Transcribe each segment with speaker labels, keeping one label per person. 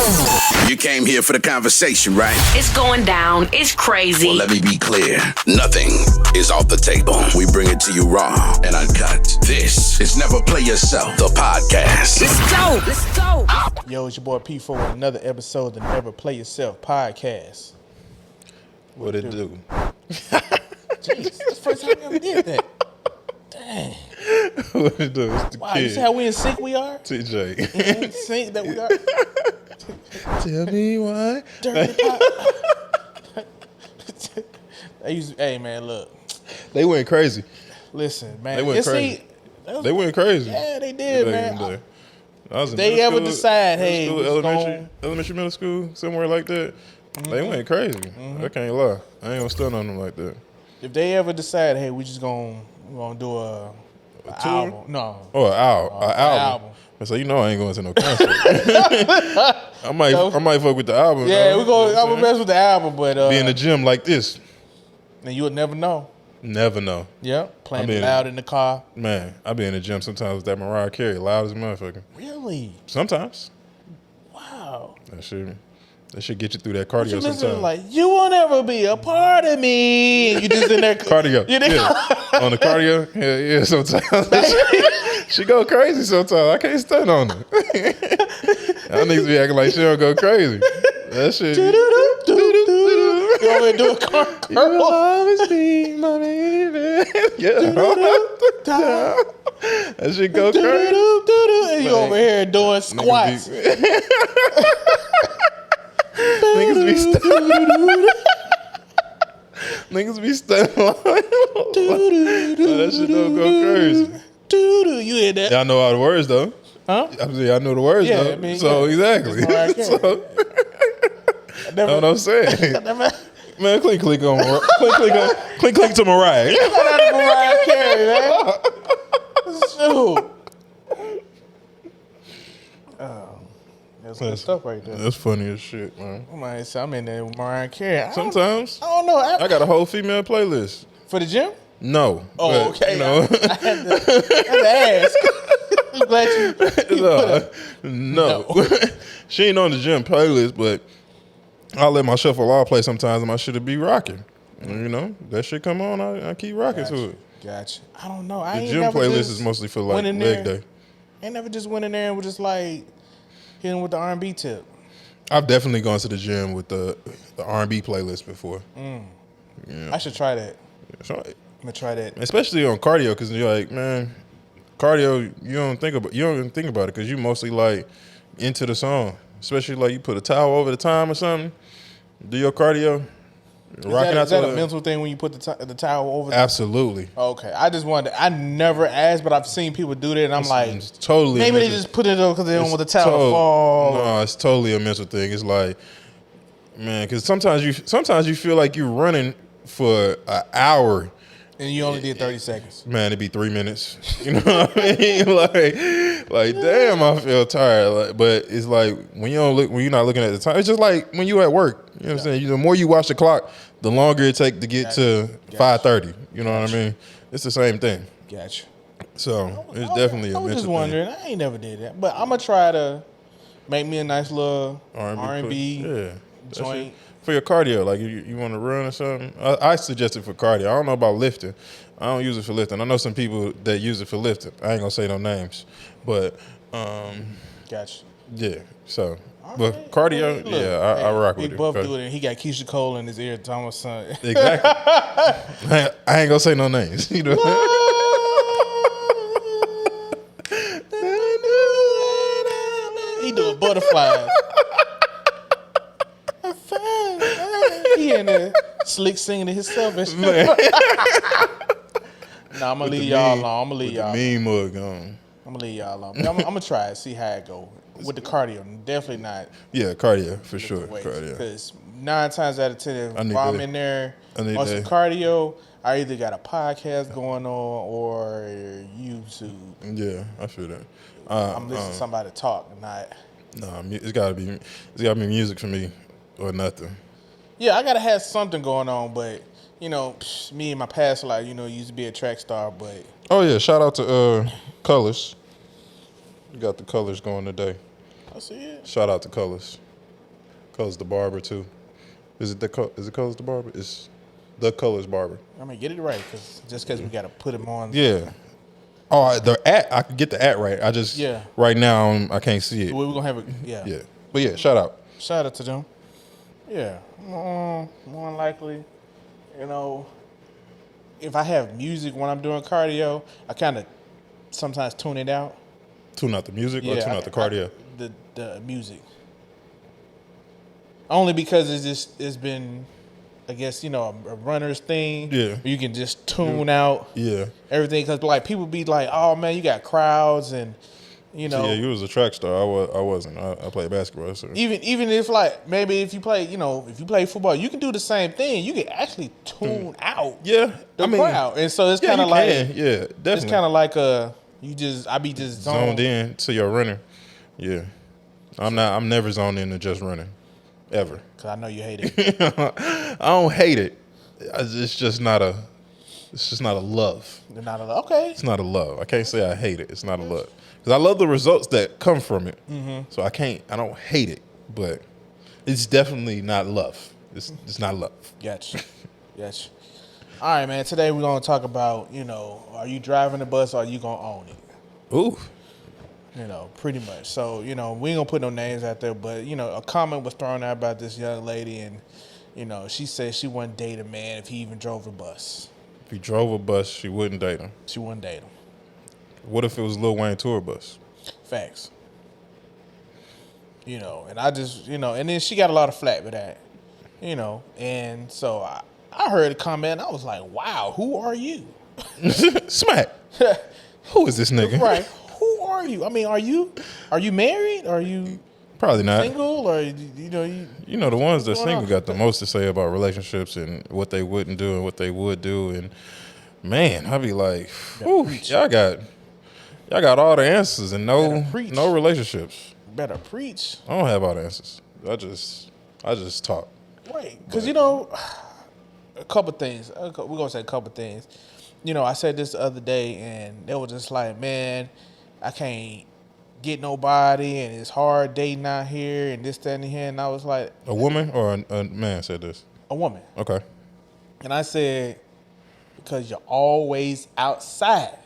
Speaker 1: You came here for the conversation, right?
Speaker 2: It's going down. It's crazy.
Speaker 1: Well, let me be clear. Nothing is off the table. We bring it to you raw and uncut. This is Never Play Yourself, the podcast.
Speaker 2: Let's go. Let's go.
Speaker 3: Yo, it's your boy P4 with another episode of the Never Play Yourself podcast.
Speaker 4: What it do?
Speaker 3: Jeez, this is the first time we ever did that. Dang.
Speaker 4: What it do? It's the
Speaker 3: Wow,
Speaker 4: kid.
Speaker 3: you see how we in sync we are?
Speaker 4: TJ.
Speaker 3: In sync that we are?
Speaker 4: Tell me why.
Speaker 3: Dirty pop. Hey, man, look.
Speaker 4: They went crazy.
Speaker 3: Listen, man.
Speaker 4: They went crazy. They went crazy.
Speaker 3: Yeah, they did, man.
Speaker 4: I was in
Speaker 3: They
Speaker 4: middle
Speaker 3: ever
Speaker 4: school,
Speaker 3: decide,
Speaker 4: middle
Speaker 3: hey,
Speaker 4: school,
Speaker 3: what's
Speaker 4: elementary, middle school, somewhere like that. They went crazy. I can't lie. I ain't gonna stun on them like that.
Speaker 3: If they ever decide, hey, we just gonna do a
Speaker 4: tour?
Speaker 3: album. No.
Speaker 4: Oh, an album. So you know I ain't going to no concert. I might fuck with the album.
Speaker 3: Yeah,
Speaker 4: though.
Speaker 3: we go.
Speaker 4: You know
Speaker 3: I'm
Speaker 4: what
Speaker 3: gonna mess with the album, but
Speaker 4: be in the gym like this.
Speaker 3: and you would never know.
Speaker 4: Never know.
Speaker 3: Yep, playing
Speaker 4: I mean-
Speaker 3: loud in the car.
Speaker 4: Man, I be in the gym sometimes with that Mariah Carey, loud as a motherfucker.
Speaker 3: Really?
Speaker 4: Sometimes.
Speaker 3: Wow.
Speaker 4: That should get you through that
Speaker 3: But you
Speaker 4: cardio
Speaker 3: listen
Speaker 4: sometimes.
Speaker 3: like, you will never be a part of me. And you just in there.
Speaker 4: Cardio.
Speaker 3: You know?
Speaker 4: Yeah. On the cardio? Yeah, sometimes. She go crazy sometimes. I can't stand on her. Y'all niggas be acting like she don't go crazy. That shit.
Speaker 3: You over here doing car
Speaker 4: You will always be my baby. Yeah. That shit go crazy.
Speaker 3: And you over here doing squats.
Speaker 4: Niggas be stunned. Niggas be stunned. That shit don't go crazy.
Speaker 3: You hear that?
Speaker 4: Y'all know all the words though.
Speaker 3: Huh?
Speaker 4: Y'all know the words
Speaker 3: Yeah,
Speaker 4: though.
Speaker 3: I mean,
Speaker 4: so
Speaker 3: yeah.
Speaker 4: exactly.
Speaker 3: It's Mariah Carey.
Speaker 4: So, know what I'm saying? Man, click to Mariah.
Speaker 3: Mariah Carey, man. Shoot. That's good stuff right there.
Speaker 4: That's funny as shit, man.
Speaker 3: I'm in there with Mariah Carey.
Speaker 4: Sometimes
Speaker 3: I don't know.
Speaker 4: I got a whole female playlist.
Speaker 3: For the gym?
Speaker 4: No.
Speaker 3: Oh,
Speaker 4: but,
Speaker 3: okay.
Speaker 4: You know,
Speaker 3: I had to ask. I'm glad you
Speaker 4: no. She ain't on the gym playlist, but I'll let my shuffle all play sometimes and my shit'll be rocking. You know, that shit come on, I keep rocking to it.
Speaker 3: Gotcha. I don't know.
Speaker 4: The gym playlist is mostly for like leg day.
Speaker 3: I ain't never just went in there and was just like hitting with the R&B tip.
Speaker 4: I've definitely gone to the gym with the R&B playlist before. Yeah.
Speaker 3: I should try that.
Speaker 4: So,
Speaker 3: I'm gonna try that.
Speaker 4: especially on cardio, because you're like, man, cardio, you don't even think about it because you mostly like into the song. Especially like you put a towel over the time or something, do your cardio, rocking out
Speaker 3: Is that
Speaker 4: to
Speaker 3: a mental thing when you put the towel over?
Speaker 4: Absolutely.
Speaker 3: Okay, I just wanted. I never asked, but I've seen people do that, and I'm like,
Speaker 4: It's totally.
Speaker 3: maybe they just put it up because they don't want the towel to fall.
Speaker 4: No, it's totally a mental thing. It's like, man, because sometimes you feel like you're running for an hour.
Speaker 3: And you only did 30 seconds.
Speaker 4: Man, it'd be 3 minutes. You know what I mean? Like, damn, I feel tired. Like, but it's like when you're not looking at the time. It's just like when you at work. You know what I'm saying? The more you watch the clock, the longer it take to get to 5:30. You know what I mean? It's the same thing.
Speaker 3: Gotcha.
Speaker 4: So it's definitely a
Speaker 3: I was
Speaker 4: mental
Speaker 3: just
Speaker 4: thing.
Speaker 3: wondering. I ain't never did that, but I'm gonna try to make me a nice little R&B
Speaker 4: Yeah. That
Speaker 3: joint.
Speaker 4: shit- For your cardio, like you want to run or something, I suggest it for cardio. I don't know about lifting. I don't use it for lifting. I know some people that use it for lifting. I ain't gonna say no names, but
Speaker 3: Gotcha.
Speaker 4: yeah. So,
Speaker 3: All
Speaker 4: but
Speaker 3: right.
Speaker 4: cardio,
Speaker 3: Hey, look,
Speaker 4: yeah, I rock
Speaker 3: Big
Speaker 4: with
Speaker 3: Buff
Speaker 4: it.
Speaker 3: do it, and he got Keisha Cole in his ear. Thomas son.
Speaker 4: Exactly. I ain't gonna say no names. You know.
Speaker 3: He doing butterflies. He in there slick singing to himself. And
Speaker 4: Man.
Speaker 3: Nah, I'm gonna
Speaker 4: With
Speaker 3: leave
Speaker 4: the
Speaker 3: y'all
Speaker 4: mean-
Speaker 3: alone. I'm gonna leave
Speaker 4: with
Speaker 3: y'all.
Speaker 4: the mean mug on.
Speaker 3: I'm gonna leave y'all alone. I'm gonna try it, see how it go with the cardio. Definitely not
Speaker 4: Yeah, cardio for sure. Cardio.
Speaker 3: because 9 times out of 10,
Speaker 4: I
Speaker 3: if
Speaker 4: need
Speaker 3: I'm
Speaker 4: that.
Speaker 3: in there
Speaker 4: I need
Speaker 3: on some
Speaker 4: that.
Speaker 3: cardio, I either got a podcast going on or YouTube.
Speaker 4: Yeah, I feel that.
Speaker 3: I'm listening to somebody talk, not.
Speaker 4: Nah, it's gotta be music for me or nothing.
Speaker 3: Yeah, I gotta have something going on, but you know, me in my past life, used to be a track star, but
Speaker 4: Oh yeah, shout out to Colors. You got the Colors going today.
Speaker 3: I see it.
Speaker 4: Shout out to Colors. Colors the Barber too. Is it Colors the Barber? It's the Colors Barber.
Speaker 3: I mean, get it right, because we got to put him on.
Speaker 4: Yeah. Oh, the at I could get the at right. I just right now I can't see it.
Speaker 3: We're gonna have it. Yeah.
Speaker 4: Yeah. But yeah, shout out.
Speaker 3: Shout out to them. Yeah. More than likely, if I have music when I'm doing cardio, I kind of sometimes tune it out.
Speaker 4: Tune out the music or tune out the cardio?
Speaker 3: The music. Only because it's been, I guess, a runner's thing.
Speaker 4: Yeah.
Speaker 3: You can just tune out everything. Because, like, people be like, oh, man, you got crowds and,
Speaker 4: So, yeah, you was a track star. I wasn't. I played basketball. So.
Speaker 3: Even if, like, maybe if you play, if you play football, you can do the same thing. You can actually tune out the crowd. And so it's kind of like.
Speaker 4: Yeah, definitely.
Speaker 3: It's kind of like I be just
Speaker 4: zoned in to your running. Yeah. I'm never zoned in to just running. Ever.
Speaker 3: Because I know you hate it.
Speaker 4: I don't hate it. It's just not a love.
Speaker 3: Okay.
Speaker 4: It's not a love. I can't say I hate it. It's not a love. Because I love the results that come from it. Mm-hmm. So I don't hate it, but it's definitely not love. It's not love.
Speaker 3: Gotcha. All right, man. Today we're going to talk about, are you driving the bus or are you going to own it?
Speaker 4: Ooh.
Speaker 3: Pretty much. So, we ain't going to put no names out there, but, a comment was thrown out about this young lady, and, she said she wouldn't date a man if he even drove a bus.
Speaker 4: If he drove a bus, she wouldn't date him.
Speaker 3: She wouldn't date him.
Speaker 4: What if it was Lil Wayne tour bus?
Speaker 3: Facts. And I just, and then she got a lot of flack with that, and so I heard a comment, and I was like, wow, who are you?
Speaker 4: Smack. Who is this nigga?
Speaker 3: Right. Who are you? I mean, are you married? Are you
Speaker 4: probably not
Speaker 3: single? Or
Speaker 4: the ones that single got the most to say about relationships and what they wouldn't do and what they would do. And man, I'd be like, y'all got all the answers and no relationships.
Speaker 3: Better preach.
Speaker 4: I don't have all the answers. I just talk.
Speaker 3: Right, because a couple things. We're gonna say a couple things. I said this the other day, and they were just like, man, I can't get nobody, and it's hard dating out here, and this, that, and here. And I was like,
Speaker 4: a woman or a man said this?
Speaker 3: A woman.
Speaker 4: Okay.
Speaker 3: And I said, because you're always outside.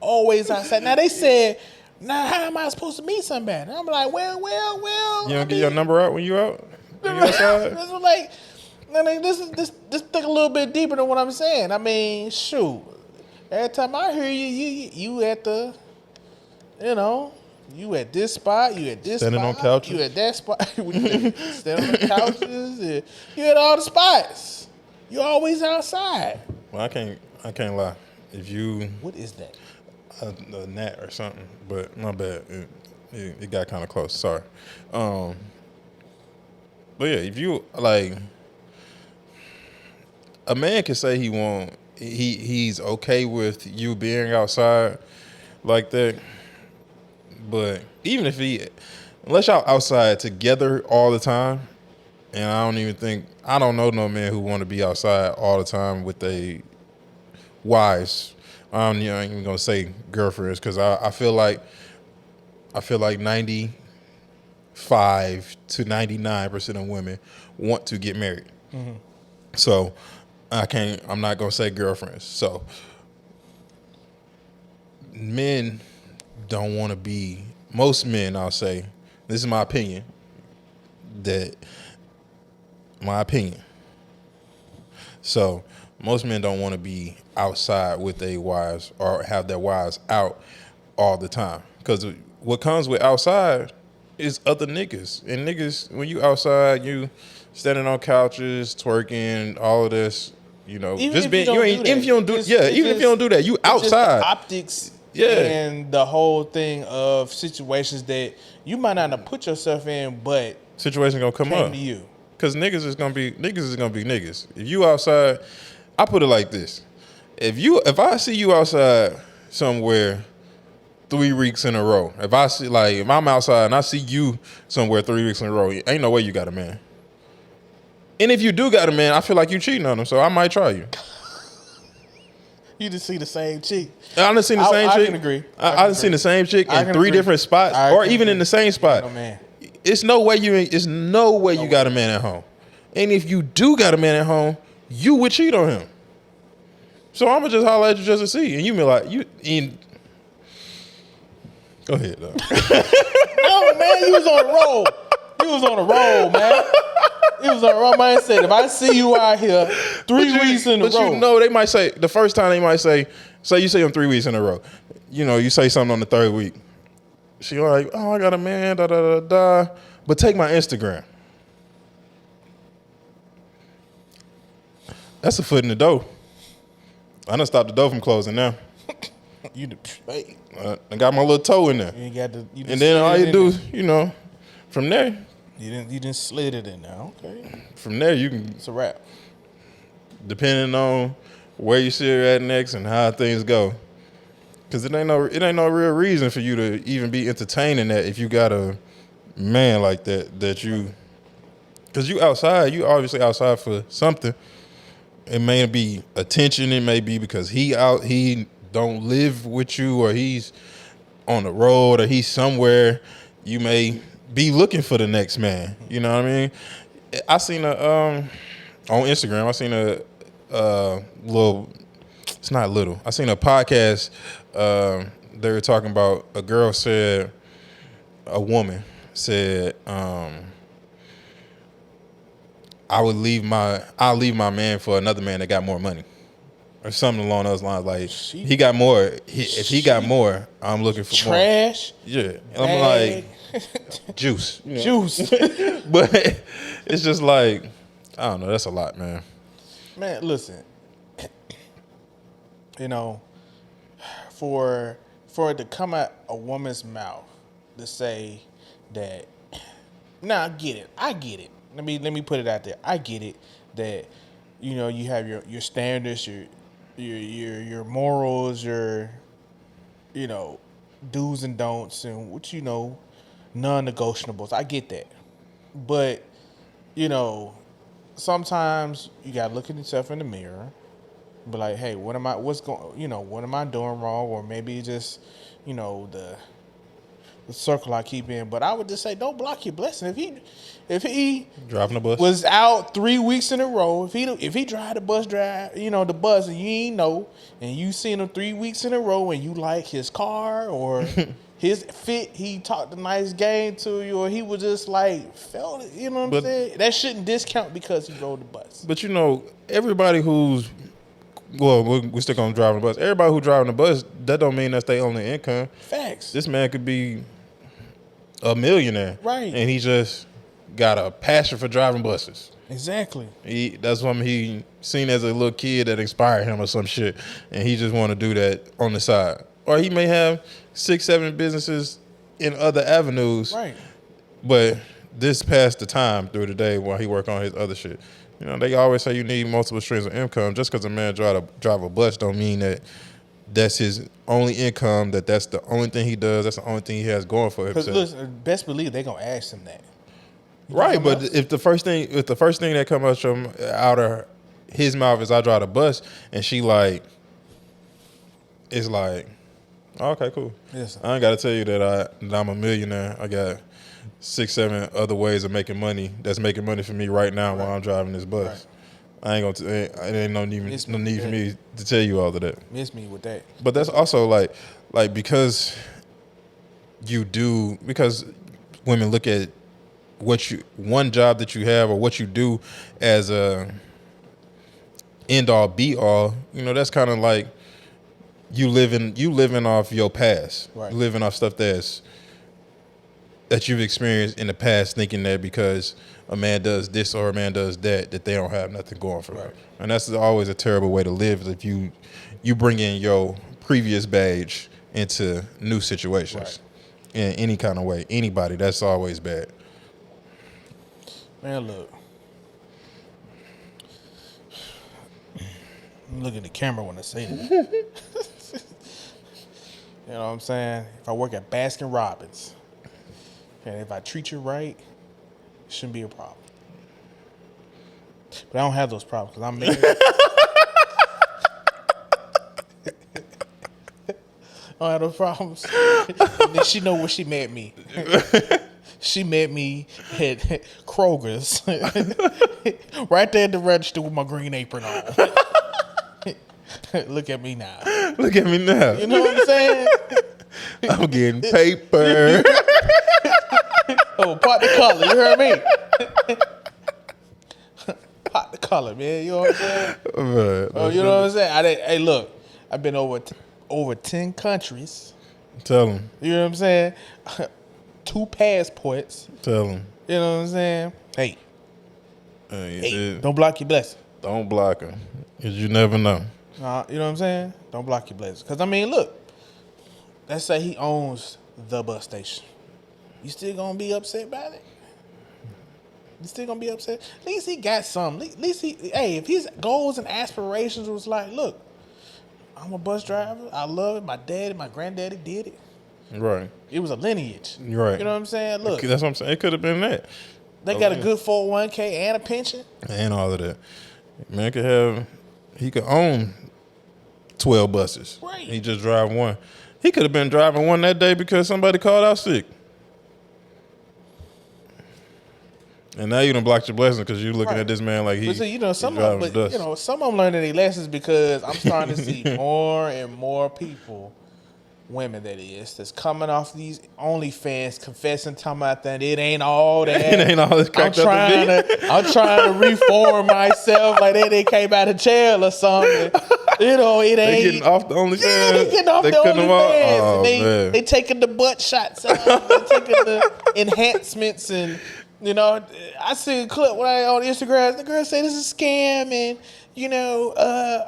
Speaker 3: Always outside. Now they said, now how am I supposed to meet somebody? And I'm like, well.
Speaker 4: You don't get your number out when you out? When you outside?
Speaker 3: This think a little bit deeper than what I'm saying. I mean, shoot. Every time I hear you at the, you at this spot, you at this
Speaker 4: standing
Speaker 3: spot,
Speaker 4: on couches.
Speaker 3: You at that spot, standing on the couches, you at all the spots. You're always outside.
Speaker 4: Well, I can't lie. If you,
Speaker 3: what is that?
Speaker 4: A gnat or something, but my bad. It got kind of close. Sorry. But yeah, if you like, a man can say he's okay with you being outside like that, but even if unless y'all outside together all the time, and I don't know no man who want to be outside all the time with their wives. I ain't even gonna say girlfriends, because I feel like 95 to 99% of women want to get married. Mm-hmm. So I'm not gonna say girlfriends. So men don't want to be, most men, I'll say, this is my opinion, so most men don't want to be outside with their wives or have their wives out all the time, because what comes with outside is other niggas. And niggas, when you outside, you standing on couches, twerking, all of this, even if you don't do that, you outside.
Speaker 3: The optics, and the whole thing of situations that you might not have put yourself in, but
Speaker 4: situation gonna come up
Speaker 3: to you.
Speaker 4: Because niggas is gonna be niggas. If you outside, I put it like this: if I see you outside somewhere 3 weeks in a row, if I'm outside and I see you somewhere 3 weeks in a row, ain't no way you got a man. And if you do got a man, I feel like you cheating on him, so I might try you.
Speaker 3: You just see the same chick.
Speaker 4: I done seen the same chick.
Speaker 3: I can agree.
Speaker 4: I done seen the same chick in 3 different spots, or even in the same spot.
Speaker 3: Oh man.
Speaker 4: It's no way you got a man at home. And if you do got a man at home, you would cheat on him. So I'm gonna just holler at you just to see, and you be like, go ahead, though.
Speaker 3: No, man, you was on a roll. You was on a roll, man. You was on a roll. Man said, if I see you out here 3 weeks in a row.
Speaker 4: But you know, they might say, the first time they might say you see them 3 weeks in a row. You know, you say something on the third week. She like, oh, I got a man, da da da da. But take my Instagram. That's a foot in the door. I done stopped the door from closing now. I got my little toe in there.
Speaker 3: You got to,
Speaker 4: and then all you do, you know, from there.
Speaker 3: You didn't slid it in there. Okay.
Speaker 4: From there, you can.
Speaker 3: It's a wrap.
Speaker 4: Depending on where you see her at next and how things go. Because it ain't no real reason for you to even be entertaining that if you got a man like that you. Because you obviously outside for something. It may be attention. It may be because he don't live with you, or he's on the road, or he's somewhere. You may be looking for the next man. You know what I mean? I seen on Instagram. I seen a little. It's not little. I seen a podcast. They were talking about a girl said, a woman said, I'll leave my man for another man that got more money, or something along those lines. Like he got more. If he got more, I'm looking for
Speaker 3: trash.
Speaker 4: More. Yeah, and I'm like juice, you know?
Speaker 3: Juice.
Speaker 4: But it's just like, I don't know. That's a lot, man.
Speaker 3: Man, listen. You know, for it to come out a woman's mouth to say that, I get it. Let me put it out there. I get it that, you know, you have your standards, your morals, your, you know, do's and don'ts, and what, you know, non-negotiables. I get that. But, you know, sometimes you gotta look at yourself in the mirror, be like, hey, what am I doing wrong? Or maybe just, you know, the circle I keep in. But I would just say, don't block your blessing. If he
Speaker 4: driving the bus
Speaker 3: was out 3 weeks in a row, if he drive the bus, and you ain't know, and you seen him 3 weeks in a row, and you like his car or his fit, he talked a nice game to you, or he was just like felt it, you know what I'm saying? That shouldn't discount because he rode the bus.
Speaker 4: But you know, everybody who's we stick on driving the bus. Everybody who driving the bus, that don't mean that's their only income.
Speaker 3: Facts.
Speaker 4: This man could be a millionaire,
Speaker 3: right?
Speaker 4: And he just got a passion for driving buses.
Speaker 3: Exactly.
Speaker 4: That's something he seen as a little kid that inspired him or some shit, and he just want to do that on the side. Or he may have 6-7 businesses in other avenues,
Speaker 3: right? But
Speaker 4: this passed the time through the day while he work on his other shit. You know, they always say you need multiple streams of income. Just because a man drive a bus don't mean that that's his only income, that's the only thing he does, that's the only thing he has going for himself.
Speaker 3: Because listen, best believe they're going to ask him that.
Speaker 4: Right, but if the first thing that comes out of his mouth is I drive a bus, and she like, it's like, oh, okay, cool. Yes, I ain't got to tell you that I'm a millionaire. I got 6-7 other ways of making money that's making money for me right now while I'm driving this bus. Right. I ain't gonna. It ain't no need for me to tell you all of that.
Speaker 3: Miss me with that.
Speaker 4: But that's also like because women look at one job that you have or what you do as a end all be all. You know, that's kind of like you living off your past, right? Living off stuff that you've experienced in the past, thinking that because a man does this or a man does that they don't have nothing going for them. And that's always a terrible way to live if you bring in your previous baggage into new situations in any kind of way. Anybody, that's always bad.
Speaker 3: Man, look. I'm looking at the camera when I say that. You know what I'm saying? If I work at Baskin Robbins, and if I treat you right, it shouldn't be a problem. But I don't have those problems because I'm married. I don't have those problems. And then she know where she met me. She met me at Kroger's, right there at the register with my green apron on. Look at me now.
Speaker 4: Look at me now.
Speaker 3: You know what I'm saying?
Speaker 4: I'm getting paper.
Speaker 3: Oh, pot the color. You heard me? Pot the color, man. You know what I'm saying?
Speaker 4: Right.
Speaker 3: Oh, you know what I'm saying? Hey, look. I've been over 10 countries.
Speaker 4: Tell him.
Speaker 3: You know what I'm saying? 2 passports.
Speaker 4: Tell him.
Speaker 3: You know what I'm saying? Hey,
Speaker 4: Hey,
Speaker 3: don't block your blessing.
Speaker 4: don't block him. Because you never know.
Speaker 3: You know what I'm saying? Don't block your blessing. Because, I mean, look. Let's say he owns the bus station. You still going to be upset about it? You still going to be upset? At least he got something. At least if his goals and aspirations was like, look, I'm a bus driver. I love it. My daddy, my granddaddy did it.
Speaker 4: Right.
Speaker 3: It was a lineage.
Speaker 4: Right.
Speaker 3: You know what I'm saying? Look,
Speaker 4: That's what I'm saying. It could have been that.
Speaker 3: they got a good 401k and a pension.
Speaker 4: And all of that. Man he could own 12 buses.
Speaker 3: Right.
Speaker 4: He just drive one. He could have been driving one that day because somebody called out sick. And now you done blocked your blessing because you're looking at this man like
Speaker 3: But see, some of them learning their lessons because I'm starting to see more and more people, women that is, that's coming off these OnlyFans confessing, talking about that it ain't all that.
Speaker 4: It ain't all this cracked up
Speaker 3: I'm trying to reform myself like they came out of jail or something. It ain't.
Speaker 4: They getting off the OnlyFans.
Speaker 3: Yeah, they getting off the OnlyFans. Oh, they taking the butt shots out. They taking the enhancements and. I see a clip on Instagram. The girl said this is a scam, and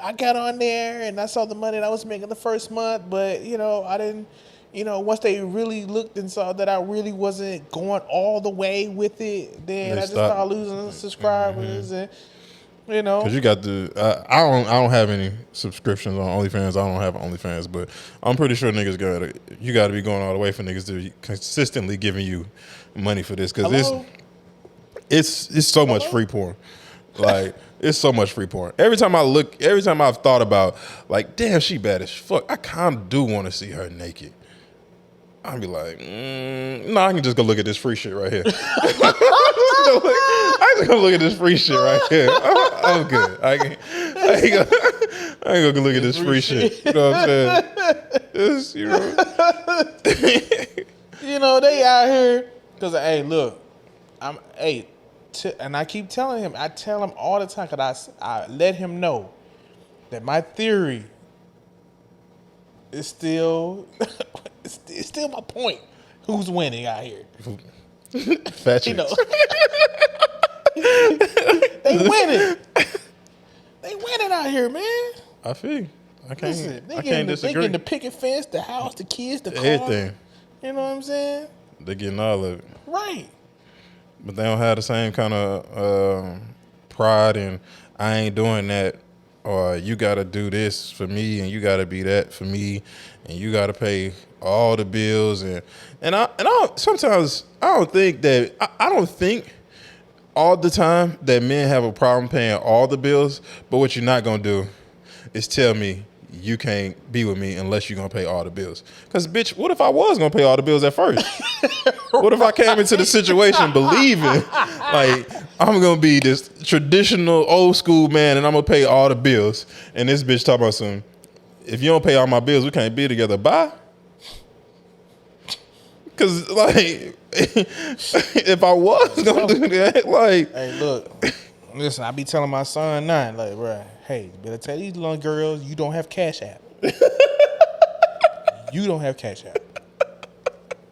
Speaker 3: I got on there and I saw the money that I was making the first month, but I didn't. Once they really looked and saw that I really wasn't going all the way with it, then I just started losing subscribers, and
Speaker 4: Because you got I don't have any subscriptions on OnlyFans. I don't have OnlyFans, but I'm pretty sure niggas you gotta be going all the way for niggas to be consistently giving you money for this because it's so much free porn. Like it's so much free porn. Every time I've thought about like, damn, she bad as fuck. I kind of do want to see her naked. I'd be like, no, I can just go look at this free shit right here. I can go look at this free shit right here. I'm good. I ain't gonna go look at this free shit. You know what I'm saying? It's,
Speaker 3: they out here because hey, look, and I keep telling him. I tell him all the time because I let him know that my theory is still it's still my point. Who's winning out here?
Speaker 4: Fat chicks.
Speaker 3: They winning. They winning out here, man.
Speaker 4: I feel. I can't
Speaker 3: They
Speaker 4: disagree.
Speaker 3: getting the picket fence, the house, the kids, the car.
Speaker 4: Everything.
Speaker 3: You know what I'm saying?
Speaker 4: They're getting all of it.
Speaker 3: Right.
Speaker 4: But they don't have the same kind of pride and I ain't doing that, or you got to do this for me and you got to be that for me and you got to pay all the bills and I sometimes I don't think all the time that men have a problem paying all the bills, but what you're not gonna do is tell me you can't be with me unless you're gonna pay all the bills. Because bitch, what if I was gonna pay all the bills at first? What if I came into the situation believing like I'm gonna be this traditional old school man and I'm gonna pay all the bills, and this bitch talking about some, if you don't pay all my bills, we can't be together. Bye. Cause like if I was gonna do that, like,
Speaker 3: hey, look, listen, I be telling my son now, like, bro, hey, you better tell these little girls you don't have Cash App. You don't have Cash App.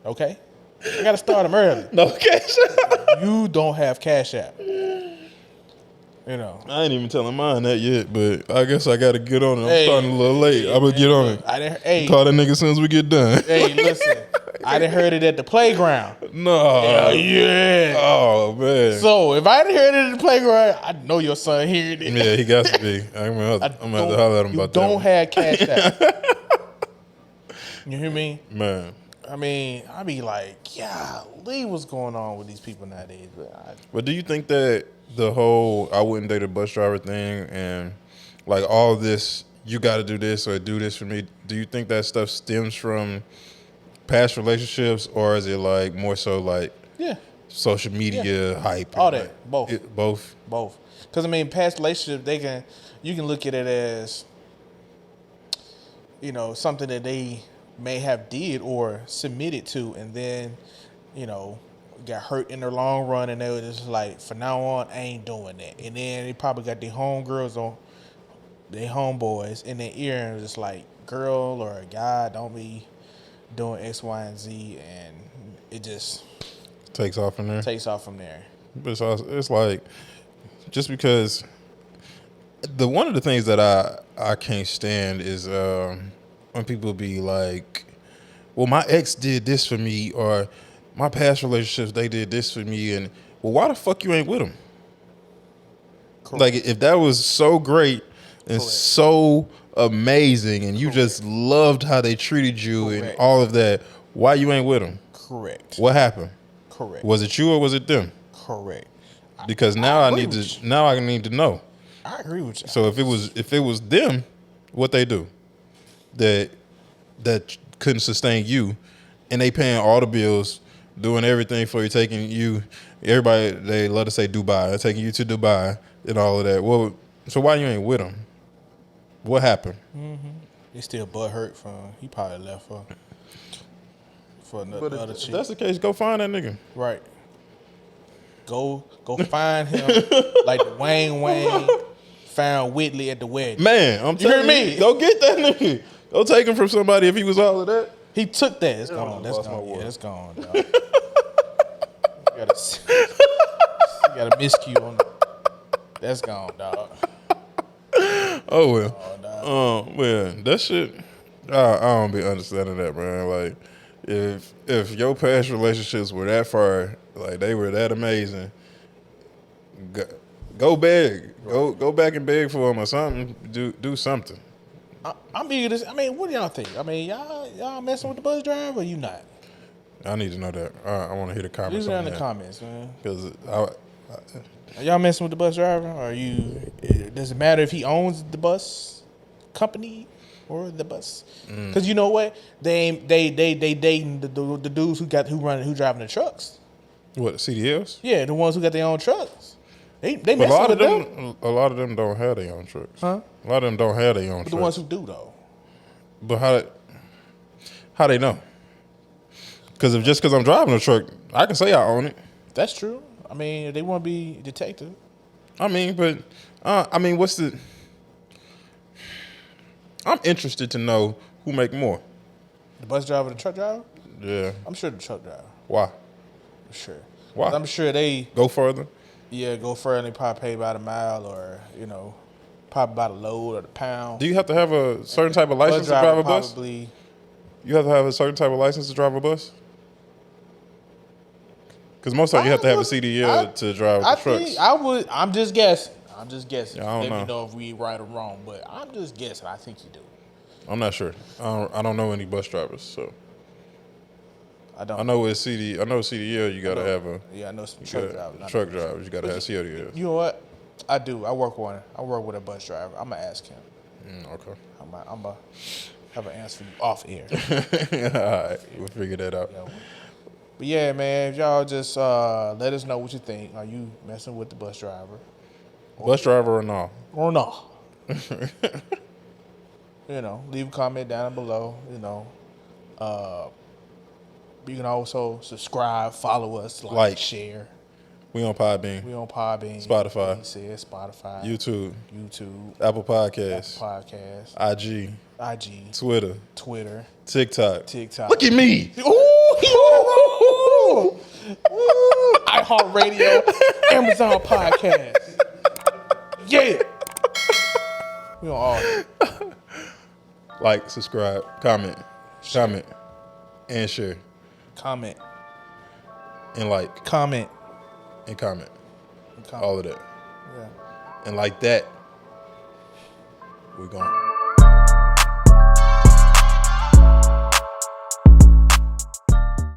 Speaker 3: Okay? I gotta start them early.
Speaker 4: No Cash App.
Speaker 3: You don't have Cash App.
Speaker 4: I ain't even telling mine that yet, but I guess I gotta get on it. I'm starting a little late. I'm gonna get on it. Call that nigga as soon as we get done.
Speaker 3: Hey, listen. I done heard it at the playground.
Speaker 4: No.
Speaker 3: Yeah.
Speaker 4: Oh, man.
Speaker 3: So, if I didn't heard it at the playground, I know your son hearing it.
Speaker 4: Yeah, he got to be. I'm going to have to holler at him about that.
Speaker 3: You don't have Cash App. You hear me?
Speaker 4: Man.
Speaker 3: I mean, I be like, yeah, what's going on with these people nowadays?
Speaker 4: But do you think that the whole I wouldn't date a bus driver thing and like all this, you got to do this or do this for me, do you think that stuff stems from past relationships, or is it like more so like
Speaker 3: Yeah.
Speaker 4: social media hype,
Speaker 3: All
Speaker 4: and
Speaker 3: that.
Speaker 4: like,
Speaker 3: Both.
Speaker 4: both.
Speaker 3: Both. Because I mean, past relationship, you can look at it as, something that they may have did or submitted to, and then, got hurt in the long run, and they were just like, from now on, I ain't doing that. And then they probably got their homegirls on, their homeboys in their ear, and just like, girl or a guy, don't be doing X, Y, and Z, and it just
Speaker 4: Takes off from there.
Speaker 3: takes off from there.
Speaker 4: But it's like, just because one of the things that I can't stand is when people be like, well, my ex did this for me, or my past relationships, they did this for me, and well, why the fuck you ain't with them?
Speaker 3: Correct.
Speaker 4: Like, if that was so great and
Speaker 3: Correct.
Speaker 4: so amazing, and you just loved how they treated you and
Speaker 3: Correct.
Speaker 4: all of that, why you ain't with them?
Speaker 3: Correct.
Speaker 4: What happened?
Speaker 3: Correct.
Speaker 4: Was it you or was it them?
Speaker 3: Correct.
Speaker 4: Because now I
Speaker 3: agree
Speaker 4: need
Speaker 3: with
Speaker 4: to
Speaker 3: you.
Speaker 4: now I need to know.
Speaker 3: I agree with you.
Speaker 4: So if it was them, what they do that couldn't sustain you, and they paying all the bills, doing everything for you, taking you, everybody, they let us say Dubai, they're taking you to Dubai and all of that. Well, so why you ain't with them? What happened?
Speaker 3: He still butt hurt from. He probably left for another
Speaker 4: But if
Speaker 3: chick.
Speaker 4: that's the case, go find that nigga.
Speaker 3: Right. Go find him like Wayne found Whitley at the wedding.
Speaker 4: Man, I'm
Speaker 3: You hear
Speaker 4: telling
Speaker 3: me?
Speaker 4: you, go get that nigga. Go take him from somebody if he was all of that.
Speaker 3: He took that. It's gone. That's
Speaker 4: lost my
Speaker 3: gone. Yeah,
Speaker 4: word.
Speaker 3: that's gone. Dog. you got a miscue on it. That's gone, dog.
Speaker 4: Oh well. Man, that shit. I don't be understanding that, man. Like, if your past relationships were that far, like they were that amazing, go beg, go back and beg for them or something. Do something.
Speaker 3: I'm eager to. I mean, what do y'all think? I mean, y'all messing with the bus driver or you not?
Speaker 4: I need to know that. I want to hear the comments
Speaker 3: Leave it
Speaker 4: on
Speaker 3: down in the
Speaker 4: that.
Speaker 3: comments, man.
Speaker 4: Because
Speaker 3: Are y'all messing with the bus driver? Or does it matter if he owns the bus company or the bus? Because you know what, they dating the dudes who driving the trucks.
Speaker 4: what, CDLs?
Speaker 3: Yeah, the ones who got their own trucks. They
Speaker 4: But a
Speaker 3: messing
Speaker 4: lot of
Speaker 3: with
Speaker 4: them,
Speaker 3: them.
Speaker 4: a lot of them don't have their own trucks.
Speaker 3: Huh?
Speaker 4: A lot of them don't have their own
Speaker 3: But
Speaker 4: trucks.
Speaker 3: the ones who do though.
Speaker 4: But how they know? Because because I'm driving a truck, I can say I own it.
Speaker 3: That's true. I mean, if they want to be detective.
Speaker 4: I mean, but what's the? I'm interested to know who make more.
Speaker 3: The bus driver, the truck driver.
Speaker 4: Yeah.
Speaker 3: I'm sure the truck driver.
Speaker 4: Why?
Speaker 3: For sure.
Speaker 4: Why?
Speaker 3: I'm sure they
Speaker 4: Go further.
Speaker 3: go further. And they probably pay by the mile or probably by the load or the pound.
Speaker 4: Do you have to have a certain type of license to
Speaker 3: Bus
Speaker 4: drive
Speaker 3: driver
Speaker 4: a bus?
Speaker 3: probably.
Speaker 4: You have to have a certain type of license to drive a bus. Because most of you have to have a CDL to drive the trucks.
Speaker 3: think I would. I'm just guessing. Yeah,
Speaker 4: I don't
Speaker 3: Let me
Speaker 4: know.
Speaker 3: know if we right or wrong, but I'm just guessing. I think you do.
Speaker 4: I'm not sure. I don't know any bus drivers, so
Speaker 3: I don't.
Speaker 4: I know with CDL you gotta have a
Speaker 3: Yeah, I know some
Speaker 4: you
Speaker 3: truck
Speaker 4: gotta-
Speaker 3: drivers. not-
Speaker 4: truck drivers. You gotta have CDL.
Speaker 3: You know what? I do. I work with a bus driver. I'm gonna ask him.
Speaker 4: Okay.
Speaker 3: I'm gonna have an answer for you off air.
Speaker 4: All right, we'll figure that out.
Speaker 3: But yeah, man, if y'all just let us know what you think. Are you messing with the bus driver
Speaker 4: Bus driver or no?
Speaker 3: or not? Leave a comment down below. You can also subscribe, follow us,
Speaker 4: Like.
Speaker 3: share.
Speaker 4: We on Podbean,
Speaker 3: We on Podbean,
Speaker 4: Spotify.
Speaker 3: He said Spotify,
Speaker 4: YouTube,
Speaker 3: YouTube,
Speaker 4: Apple Podcasts,
Speaker 3: podcast,
Speaker 4: IG,
Speaker 3: IG,
Speaker 4: Twitter,
Speaker 3: Twitter,
Speaker 4: TikTok.
Speaker 3: TikTok.
Speaker 4: Look at me.
Speaker 3: Ooh, iHeartRadio, Amazon Podcast. Yeah. We on all that.
Speaker 4: Like, subscribe, comment, and share,
Speaker 3: Comment.
Speaker 4: and like,
Speaker 3: Comment.
Speaker 4: and comment.
Speaker 3: And comment.
Speaker 4: All of that.
Speaker 3: Yeah.
Speaker 4: And like that, we're gone.